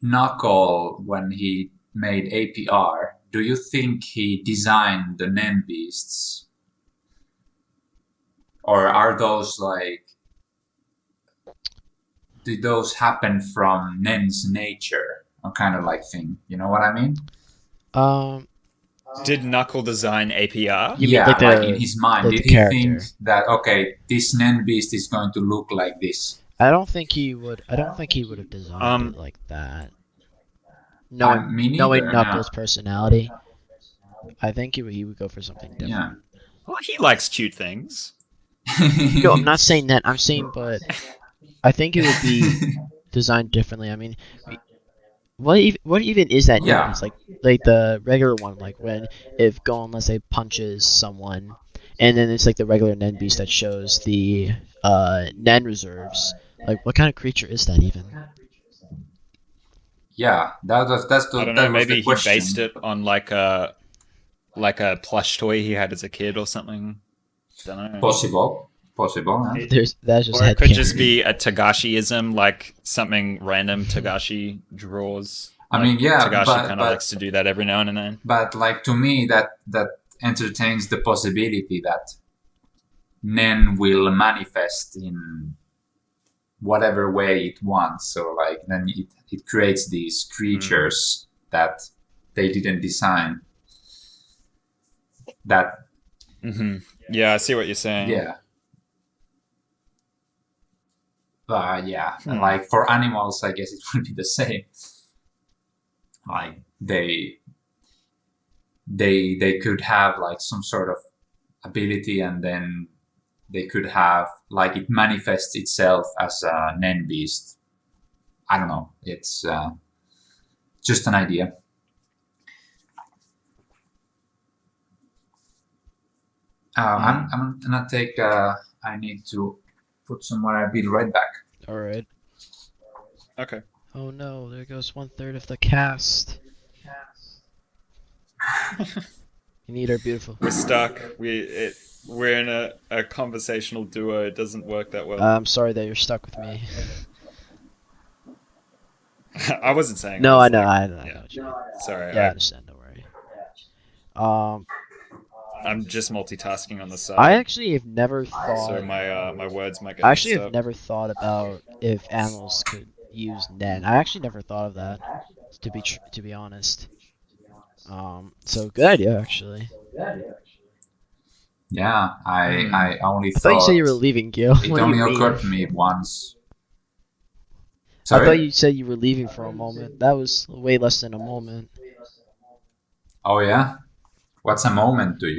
S3: Knuckle, when he made APR, do you think he designed the Nen beasts? Or are those like, did those happen from Nen's nature? Or kind of like thing, you know what I mean?
S1: Um,
S2: Did Knuckle design APR?
S1: You mean
S3: Yeah,
S1: like
S3: like
S1: the
S3: in his mind,
S1: like
S3: did
S1: the
S3: he think
S1: character?
S3: that, okay, this Nen beast is going to look like this?
S1: I don't think he would. I don't think he would have designed it
S2: Um,
S1: like that.
S3: Me
S1: Knowing
S3: neither, yeah.
S1: Knuckles' personality, I think he would go for something
S3: Yeah.
S1: different.
S2: well, he likes cute things.
S1: No, I'm not saying that. I'm saying, but I think it would be designed differently. I mean, what even is that Nen
S3: Yeah.
S1: beast? Like the regular one, like when if Gon, let's say, punches someone, and then it's like the regular Nen beast that shows the Nen reserves. Like, what kind of creature is that even?
S3: Yeah,
S2: I don't know.
S3: that was the
S2: Maybe he based
S3: question.
S2: it on like a plush toy he had as a kid or something. Don't know.
S3: Possible, yeah.
S1: That's just
S2: Or it could just
S1: headcanon.
S2: be a Togashiism, like something random Togashi draws.
S3: I
S2: Like,
S3: mean, yeah,
S2: Togashi kind of likes to do that every now and then.
S3: but like to me, that entertains the possibility that Nen will manifest in whatever way it wants. So like then it creates these creatures that they didn't design. That
S2: Mm-hmm. Yeah, I see what you're saying.
S3: yeah. Yeah, and
S2: Hmm.
S3: like for animals, I guess it would be the same. Like they could have like some sort of ability, and then they could have like it manifests itself as a Nen beast. I don't know. It's just an idea. I'm gonna take. I need to put somewhere. I'll be right back.
S1: All right.
S2: Okay.
S1: Oh no, there goes 1/3 of the cast. You need our beautiful.
S2: We're stuck. We're in a conversational duo. It doesn't work that well.
S1: I'm sorry that you're stuck with me.
S2: I wasn't saying.
S1: No,
S2: was
S1: I know,
S2: like-
S1: I know
S2: yeah.
S1: what you mean.
S2: Sorry.
S1: Yeah, I understand. Don't worry.
S2: I'm just multitasking on the side.
S1: I actually have never thought.
S2: So my words might get
S1: I actually
S2: mixed
S1: have
S2: up.
S1: never thought about if animals could use Nen. I actually never thought of that. To be honest. So good idea actually.
S3: Yeah, I only
S1: I thought you said you were leaving, Gil.
S3: It
S1: What do
S3: only
S1: you mean?
S3: occurred to me once.
S1: I
S3: Sorry?
S1: thought you said you were leaving for a moment. That was way less than a moment.
S3: Oh yeah. What's a moment to you?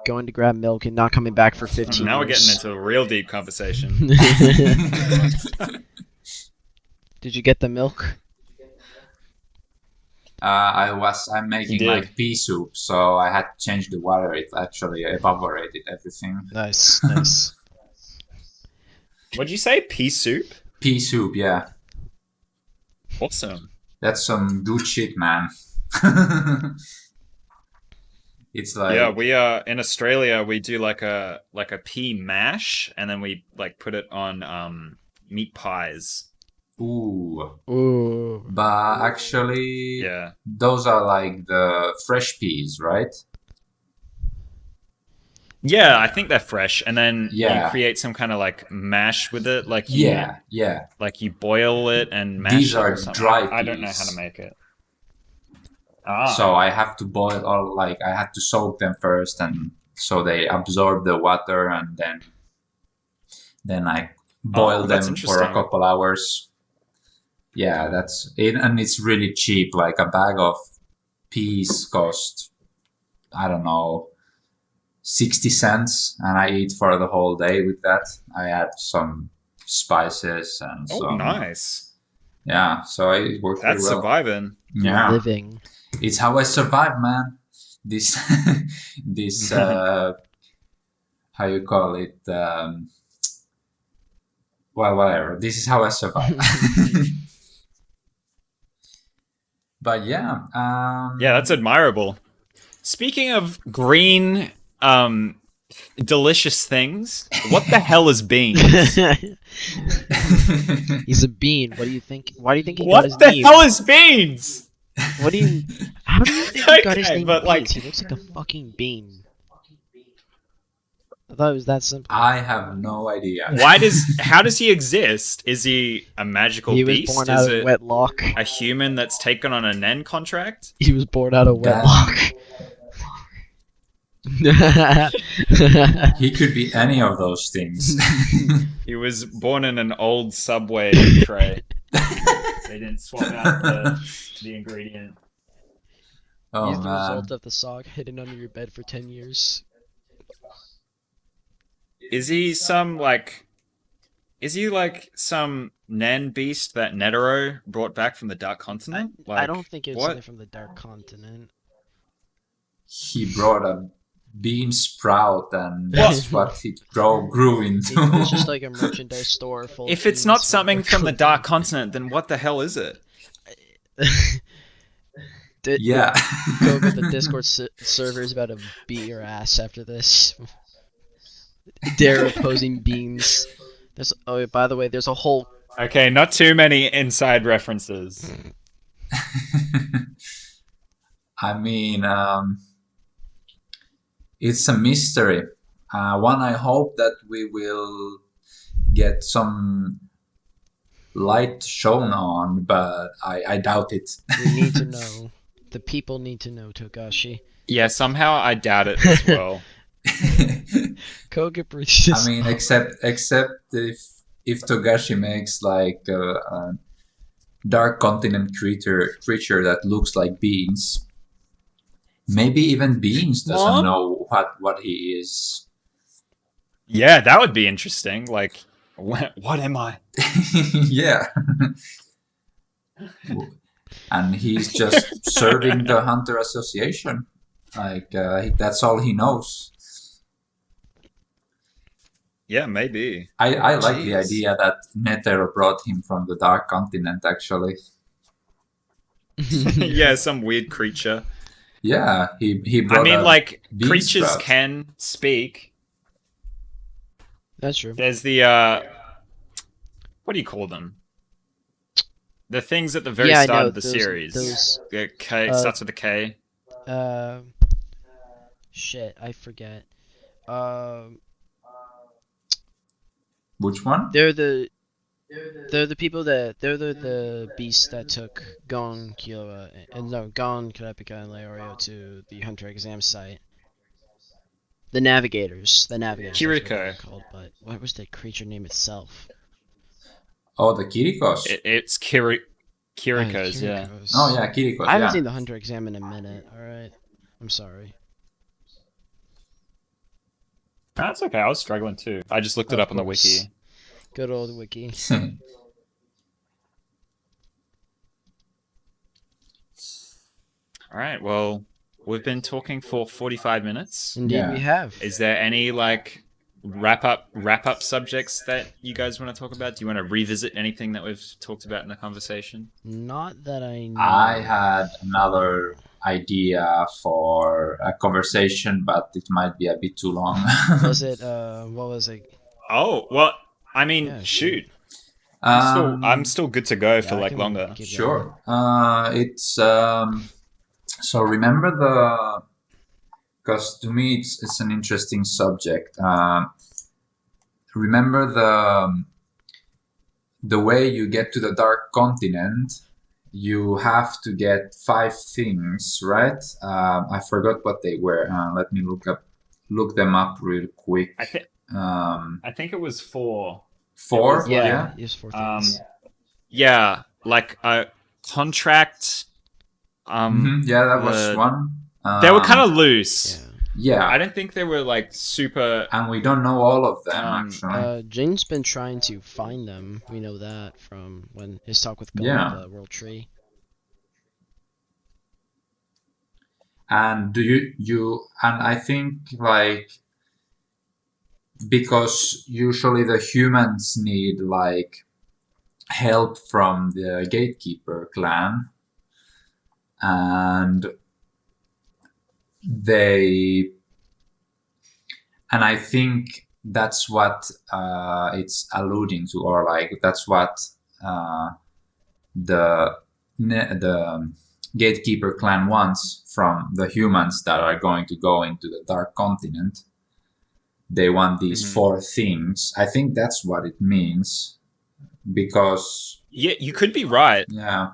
S1: Going to grab milk and not coming back for 15
S2: Now we're getting
S1: years.
S2: into a real deep conversation.
S1: Did you get the milk?
S3: I'm making
S2: did.
S3: like pea soup, so I had to change the water. It actually evaporated everything.
S1: Nice, nice.
S2: What'd you say? Pea soup?
S3: Pea soup, yeah.
S2: Awesome.
S3: That's some good shit, man. It's like
S2: Yeah, we in Australia we do like a pea mash, and then we like put it on meat pies.
S3: ooh.
S1: Ooh.
S3: But actually,
S2: Yeah.
S3: those are like the fresh peas, right?
S2: Yeah, I think they're fresh, and then
S3: Yeah.
S2: you create some kind of like mash with it, like you,
S3: Yeah.
S2: like you boil it and mash
S3: These
S2: it
S3: are
S2: or something.
S3: dry
S2: I don't know how
S3: peas.
S2: to make it. Ah,
S3: So I have to boil, or like I had to soak them first, and so they absorb the water, and then I boil
S2: that's
S3: them for a
S2: interesting.
S3: couple hours. Yeah, that's it, and it's really cheap. Like a bag of peas cost, I don't know, 60 cents, and I eat for the whole day with that. I add some spices and
S2: Oh,
S3: some.
S2: nice.
S3: Yeah, so it works
S2: That's
S3: really well.
S2: surviving.
S3: Yeah,
S1: Living.
S3: it's how I survive, man. This, this, how you call it? Well, whatever. This is how I survive. But yeah,
S2: Yeah, that's admirable. Speaking of green delicious things. What the hell is beans?
S1: He's a bean. What do you think? Why do you think he got
S2: What
S1: his
S2: the
S1: name?
S2: hell is beans?
S1: What do you? How do you think he got his
S2: Okay,
S1: name?
S2: but,
S1: Beans?
S2: like-
S1: He looks like a fucking bean. I thought it was that simple.
S3: I have no idea.
S2: How does he exist? Is he a magical
S1: He was
S2: beast?
S1: born
S2: Is
S1: out of
S2: it
S1: wedlock.
S2: a human that's taken on a Nen contract?
S1: He was born out of
S3: That-
S1: wedlock.
S3: He could be any of those things.
S2: He was born in an old Subway tray. They didn't swap out the ingredient.
S3: Oh
S1: He's the
S3: man.
S1: result of the sock hidden under your bed for 10 years.
S2: Is he like some Nen beast that Netero brought back from the Dark Continent?
S1: I don't think it's
S2: what?
S1: something from the Dark Continent.
S3: He brought a bean sprout, and that's what it grew into.
S1: It's just like a merchandise store full.
S2: If
S1: of
S2: it's not
S1: beans
S2: something from the
S1: cooked.
S2: Dark Continent, then what the hell is it?
S3: Yeah.
S1: Go with the Discord server is about to beat your ass after this. Dare opposing beans. By the way, there's a whole.
S2: Okay, not too many inside references.
S3: I mean, it's a mystery. One I hope that we will get some light shown on, but I doubt it.
S1: We need to know. The people need to know, Togashi.
S2: Yeah, somehow I doubt it as well.
S1: Koga Breach
S3: I mean, except if Togashi makes like a Dark Continent creature that looks like Beans. Maybe even Beans doesn't
S2: Mom?
S3: know what he is.
S2: Yeah, that would be interesting. Like, what am I?
S3: Yeah. And he's just serving the Hunter Association. Like, that's all he knows.
S2: Yeah, maybe.
S3: I like the
S2: Jeez.
S3: idea that Netero brought him from the Dark Continent, actually.
S2: Yeah, some weird creature.
S3: Yeah, he brought
S2: I mean, like,
S3: bean
S2: creatures
S3: sprout.
S2: can speak.
S1: That's true.
S2: There's the, what do you call them? The things at the very
S1: Yeah, I
S2: start
S1: know,
S2: of the
S1: those-
S2: series.
S1: those,
S2: The K starts with a K.
S1: Shit, I forget.
S3: Which one?
S1: They're the people that they're the beasts that took Gon Killua and no Gon Kurapika and Leorio to the Hunter exam site. The navigators. That's what
S2: Kiriko.
S1: they're called, but what was the creature name itself?
S3: Oh, the Kirikos.
S2: It's Kiriko's, yeah.
S1: Kirikos.
S3: Oh yeah, Kirikos.
S1: I haven't
S3: Yeah.
S1: seen the Hunter exam in a minute. All right, I'm sorry.
S2: That's okay, I was struggling too. I just looked it
S1: Of
S2: up on the
S1: course.
S2: wiki.
S1: Good old wiki.
S2: Alright, well, we've been talking for 45 minutes.
S1: Indeed,
S3: Yeah.
S1: we have.
S2: Is there any, like, wrap up subjects that you guys want to talk about? Do you want to revisit anything that we've talked about in the conversation?
S1: Not that I know.
S3: I had another idea for a conversation, but it might be a bit too long.
S1: Was it? What was it?
S2: Oh, well, I mean,
S1: Yeah,
S2: shoot.
S3: Um,
S2: I'm still good to go for,
S1: I
S2: like,
S1: can
S2: longer.
S1: keep
S3: Sure. It's so remember because to me it's an interesting subject. Remember the way you get to the Dark Continent. You have to get 5 things, right? I forgot what they were. Let me look them up real quick.
S2: I think it was 4.
S3: 4.
S1: Yeah, use 4 things.
S2: Yeah, like a contract.
S3: Yeah, that was
S2: the-
S3: one.
S2: They were kind of loose.
S1: Yeah.
S3: Yeah,
S2: I don't think they were like super.
S3: and we don't know all of them
S2: Um,
S3: actually.
S1: Jane's been trying to find them. We know that from when his talk with Gon
S3: Yeah.
S1: at the World Tree.
S3: And do you and I think like because usually the humans need like help from the gatekeeper clan, and and I think that's what it's alluding to, or like that's what uh, the gatekeeper clan wants from the humans that are going to go into the Dark Continent. They want these
S2: Mhm.
S3: four things. I think that's what it means, because
S2: Yeah, you could be right.
S3: yeah,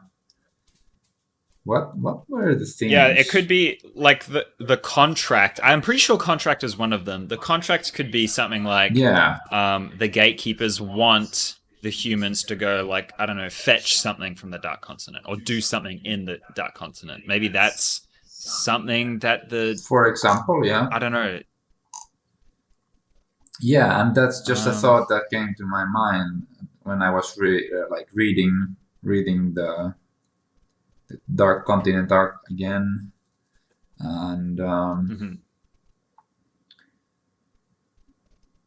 S3: what were the
S2: Yeah, it
S3: things?
S2: could be like the contract. I'm pretty sure contract is one of them. The contract could be something like
S3: Yeah,
S2: the gatekeepers want the humans to go, like, I don't know, fetch something from the Dark Continent or do something in the Dark Continent. Maybe that's something that the
S3: for example, yeah.
S2: I don't know.
S3: Yeah, and that's just a
S2: Um,
S3: thought that came to my mind when I was like reading the Dark Continent arc again, and
S2: mhm.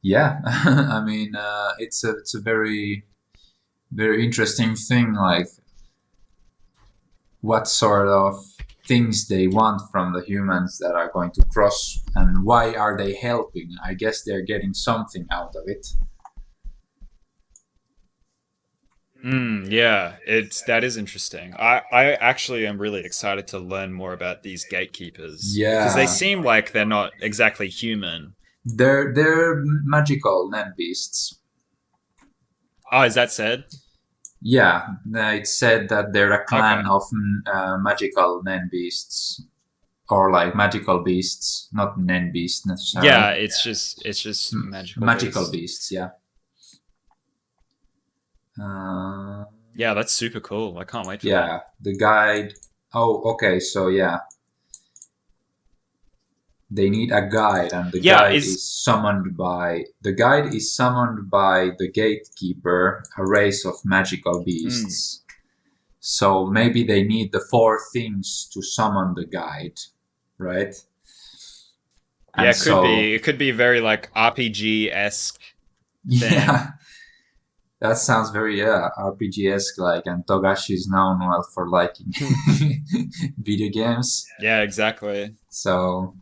S3: yeah, I mean, it's a very interesting thing, like what sort of things they want from the humans that are going to cross, and why are they helping? I guess they're getting something out of it.
S2: Yeah, it's that is interesting. I actually am really excited to learn more about these gatekeepers because they
S3: Yeah,
S2: seem like they're not exactly human.
S3: they're magical Nen beasts.
S2: Oh, is that said?
S3: Yeah, it's said that they're a clan
S2: Okay.
S3: of magical Nen beasts, or like magical beasts, not Nen beasts necessarily.
S2: Yeah, it's just magical
S3: Magical
S2: beasts.
S3: beasts, yeah. Uh,
S2: Yeah, that's super cool. I can't wait for that.
S3: yeah, the guide. Oh, okay, so yeah, they need a guide, and
S2: Yeah, is
S3: the guide is summoned by the gatekeeper, a race of magical
S2: mm,
S3: beasts. So maybe they need the four things to summon the guide, right?
S2: yeah,
S3: And
S2: it could
S3: so
S2: be. It could be very like RPG esque thing.
S3: yeah, that sounds very RPG esque, like, and Togashi is known well for liking video games.
S2: Yeah, exactly.
S3: So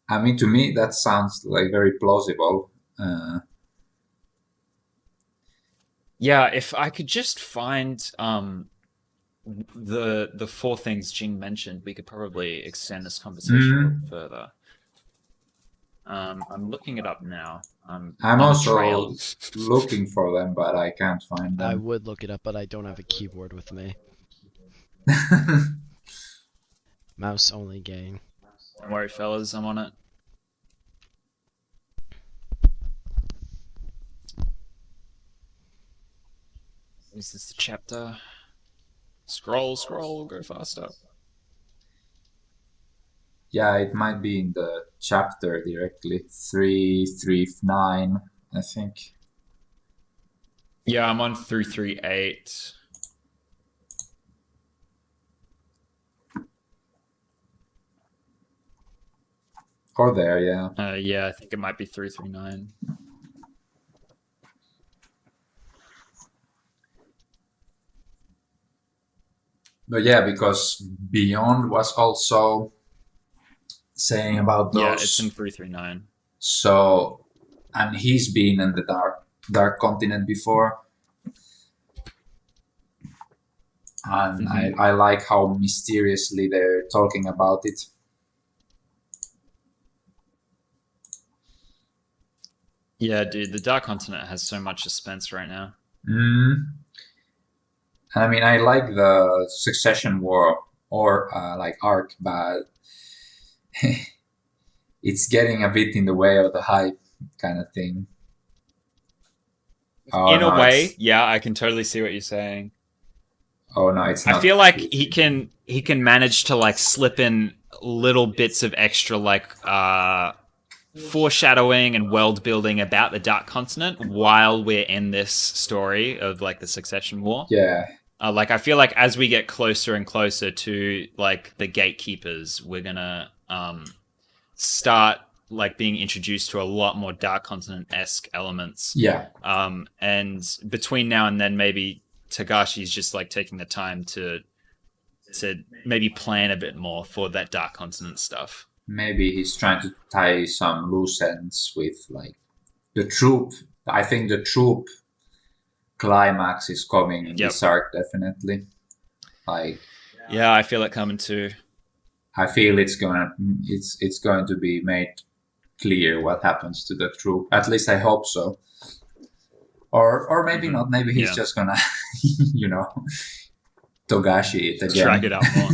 S3: I mean, to me, that sounds like very plausible. Uh,
S2: Yeah, if I could just find the four things Jing mentioned, we could probably extend this conversation a little
S3: mm,
S2: further. I'm looking it up now. I'm
S3: I'm
S2: on the trail.
S3: also looking for them, but I can't find
S1: I
S3: them.
S1: would look it up, but I don't have a keyboard with me. Mouse only game.
S2: Don't worry, fellas, I'm on it. Is this the chapter? Scroll, scroll, go faster.
S3: Yeah, it might be in the chapter directly. 339, I think.
S2: Yeah, I'm on 338.
S3: Or there, yeah.
S2: Yeah, I think it might be 339.
S3: But yeah, because Beyond was also saying about
S2: Yeah, it's in
S3: those.
S2: 339.
S3: So, and he's been in the Dark Continent before, and
S2: Mm-hmm.
S3: I like how mysteriously they're talking about it.
S2: Yeah, dude, the Dark Continent has so much suspense right now.
S3: Mm. I mean, I like the Succession War or like arc, but it's getting a bit in the way of the hype kind of thing. Oh
S2: In a
S3: no,
S2: way, yeah, I can totally see what you're saying.
S3: it's
S2: I
S3: not.
S2: feel like he can manage to like slip in little bits of extra like foreshadowing and world building about the Dark Continent while we're in this story of like the Succession War.
S3: Yeah,
S2: Like I feel like as we get closer and closer to like the gatekeepers, we're gonna start like being introduced to a lot more Dark Continent esque elements.
S3: yeah,
S2: And between now and then, maybe Tagashi's just like taking the time to maybe plan a bit more for that Dark Continent stuff.
S3: maybe he's trying to tie some loose ends with like the troop. I think the troop climax is coming in
S2: Yep.
S3: this arc definitely. Like
S2: Yeah, I feel it coming too.
S3: I feel it's going to be made clear what happens to the troop. At least I hope so. Or maybe not. Maybe he's
S2: Yeah.
S3: just gonna, you know, Togashi it
S2: Drag
S3: again.
S2: it out more.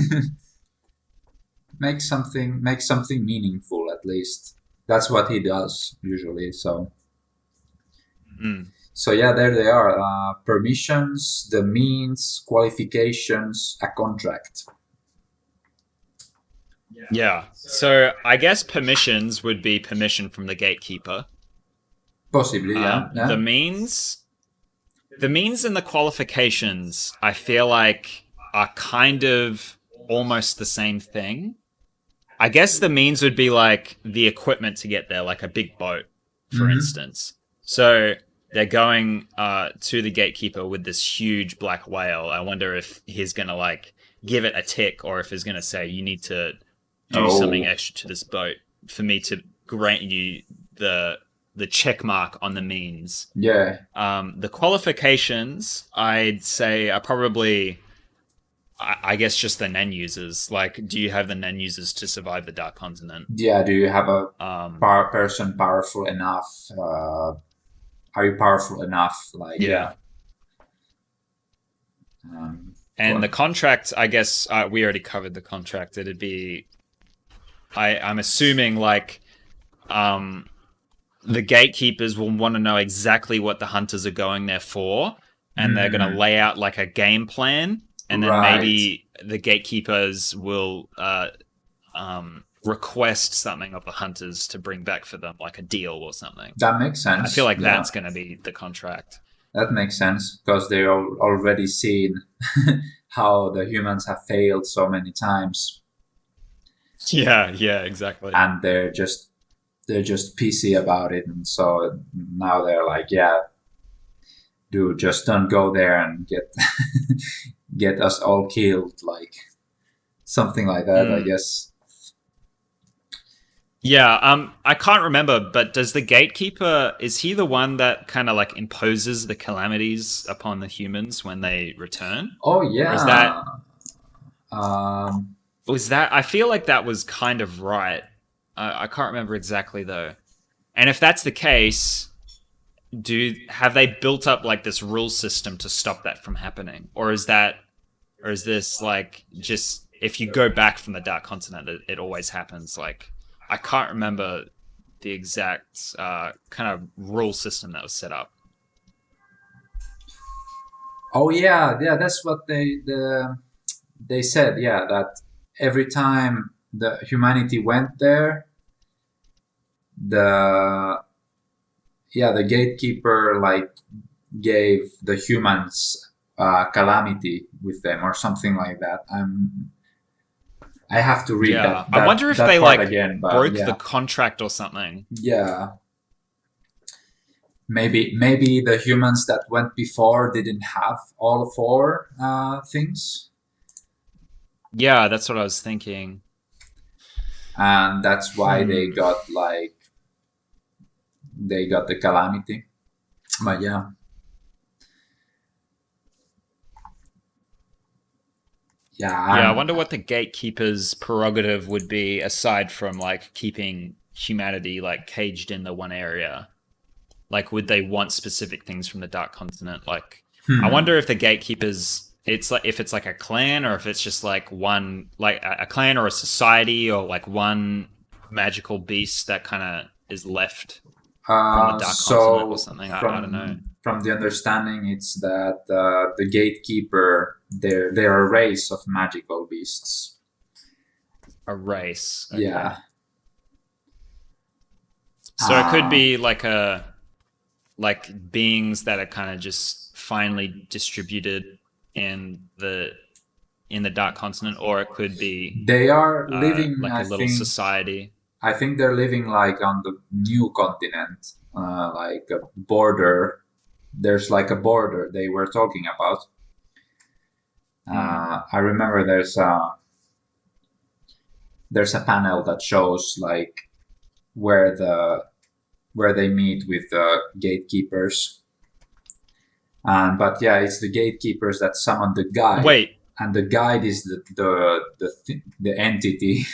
S3: Make something meaningful at least. That's what he does usually. So
S2: Mm.
S3: so yeah, there they are. Permissions, the means, qualifications, a contract.
S2: Yeah. So I guess permissions would be permission from the gatekeeper.
S3: Possibly, yeah.
S2: The means and the qualifications, I feel like, are kind of almost the same thing. I guess the means would be like the equipment to get there, like a big boat, for instance. So they're going to the gatekeeper with this huge black whale. I wonder if he's gonna like give it a tick, or if he's gonna say, "You need to do something extra to this boat for me to grant you the check mark on the means."
S3: Yeah.
S2: The qualifications, I'd say, are probably, I guess, just the Nen users. Like, do you have the Nen users to survive the Dark Continent?
S3: Yeah, do you have a person powerful enough? Are you powerful enough? Like,
S2: Yeah. And the contract, I guess, we already covered the contract. It'd be, I'm assuming, like, the gatekeepers will want to know exactly what the hunters are going there for, and they're going to lay out like a game plan, and then maybe the gatekeepers will request something of the hunters to bring back for them, like a deal or something.
S3: That makes sense.
S2: I feel like that's going to be the contract.
S3: That makes sense because they're already seen how the humans have failed so many times.
S2: Yeah, exactly.
S3: And they're just pissy about it, and so now they're like, yeah, dude, just don't go there and get us all killed, like something like that, I guess.
S2: Yeah, I can't remember, but does the gatekeeper, is he the one that kind of like imposes the calamities upon the humans when they return?
S3: Oh yeah.
S2: Or is that I feel like that was kind of right. I can't remember exactly though. And if that's the case, have they built up like this rule system to stop that from happening? Or is this like just if you go back from the Dark Continent, it always happens? Like, I can't remember the exact kind of rule system that was set up.
S3: Oh yeah, that's what they said. Yeah, that every time the humanity went there, the gatekeeper like gave the humans calamity with them or something like that. I have to read that.
S2: I wonder if they like
S3: again,
S2: broke the contract or something.
S3: Yeah. Maybe the humans that went before didn't have all four things.
S2: Yeah, that's what I was thinking.
S3: And that's why they got the calamity. But yeah. Yeah,
S2: I wonder what the gatekeeper's prerogative would be aside from like keeping humanity like caged in the one area. Like, would they want specific things from the Dark Continent? Like, I wonder if the gatekeepers, it's like if it's like a clan or if it's just like one, like a clan or a society or like one magical beast that kind of is left from the Dark Continent or something. I don't know.
S3: From the understanding, it's that the gatekeeper, they're a race of magical beasts.
S2: A race. Okay.
S3: Yeah.
S2: So it could be like beings that are kind of just finely distributed in the Dark Continent, or it could be
S3: they are living
S2: like a little society.
S3: I think they're living like on the new continent, like a border. There's like a border they were talking about. I remember there's there's a panel that shows like where they meet with the gatekeepers. But yeah, it's the gatekeepers that summon the guide.
S2: Wait,
S3: And the guide is the entity,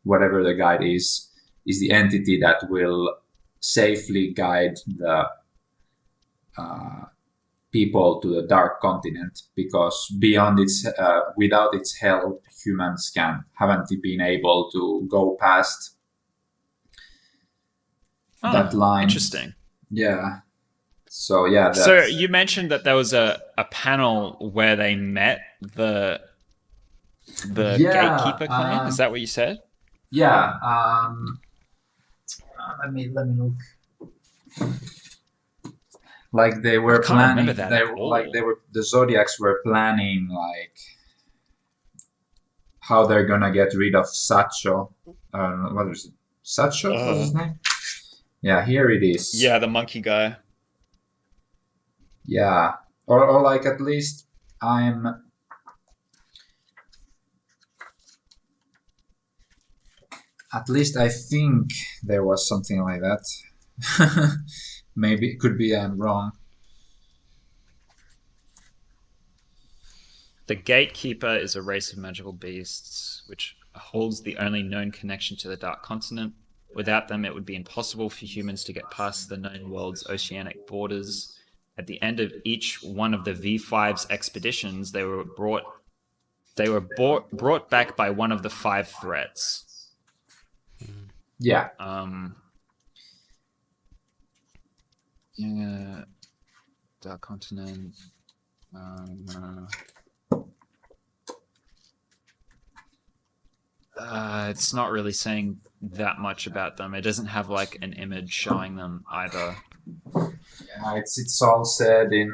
S3: whatever the guide is the entity that will safely guide the people to the Dark Continent, because beyond without its help, humans haven't been able to go past that line.
S2: Interesting.
S3: Yeah. So yeah.
S2: So you mentioned that there was a panel where they met the gatekeeper clan. Is that what you said?
S3: Yeah. Let me look. Like they were planning. The Zodiacs were planning like how they're gonna get rid of Sacho. What is it? Sacho? What's his name? Yeah, here it is.
S2: Yeah, the monkey guy.
S3: Yeah, or like at least I think there was something like that. Maybe it could be I'm wrong.
S2: The Gatekeeper is a race of magical beasts which holds the only known connection to the Dark Continent. Without them, it would be impossible for humans to get past the known world's oceanic borders. At the end of each one of the V5's expeditions, they were brought back by one of the 5 threats.
S3: Yeah.
S2: Yeah. Dark Continent. It's not really saying that much about them. It doesn't have like an image showing them either.
S3: Yeah, it's all said in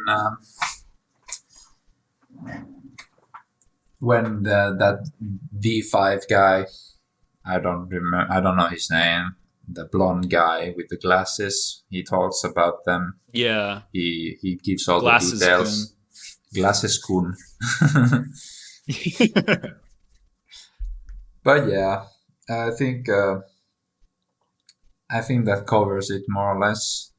S3: when that V5 guy, I don't know his name, the blonde guy with the glasses, he talks about them.
S2: Yeah.
S3: He gives all
S2: Glasses
S3: the details. Glasses kun. But yeah, I think that covers it more or less.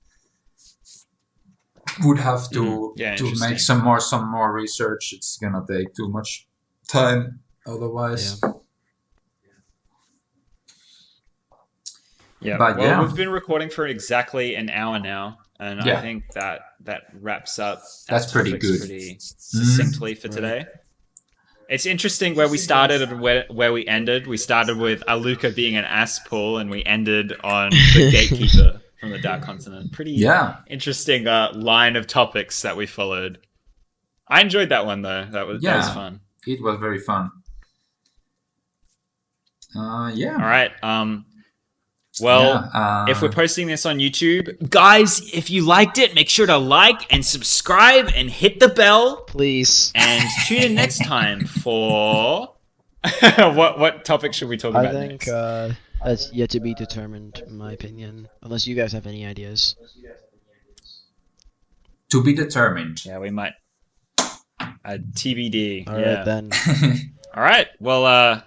S3: Would have to make some more research. It's gonna take too much time otherwise.
S2: Yeah.
S3: But
S2: well, we've been recording for exactly an hour now, and
S3: Yeah.
S2: I think that wraps up.
S3: That's pretty good.
S2: Pretty succinctly for today. It's interesting where we started and where we ended. We started with Alluka being an ass pull, and we ended on the Gatekeeper from the Dark Continent. Pretty interesting line of topics that we followed. I enjoyed that one though. That was fun.
S3: It was very fun. Yeah.
S2: All right. If we're posting this on YouTube, guys, if you liked it, make sure to like and subscribe and hit the bell,
S1: please.
S2: And tune in next time for what topic should we talk about next?
S1: I think that's yet to be determined, in my opinion. Unless you guys have any ideas.
S3: To be determined.
S2: Yeah, we might. TBD.
S1: All right then.
S2: All right. Well,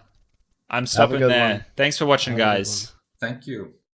S2: I'm stopping there.
S1: One.
S2: Thanks for watching, guys.
S3: Thank you.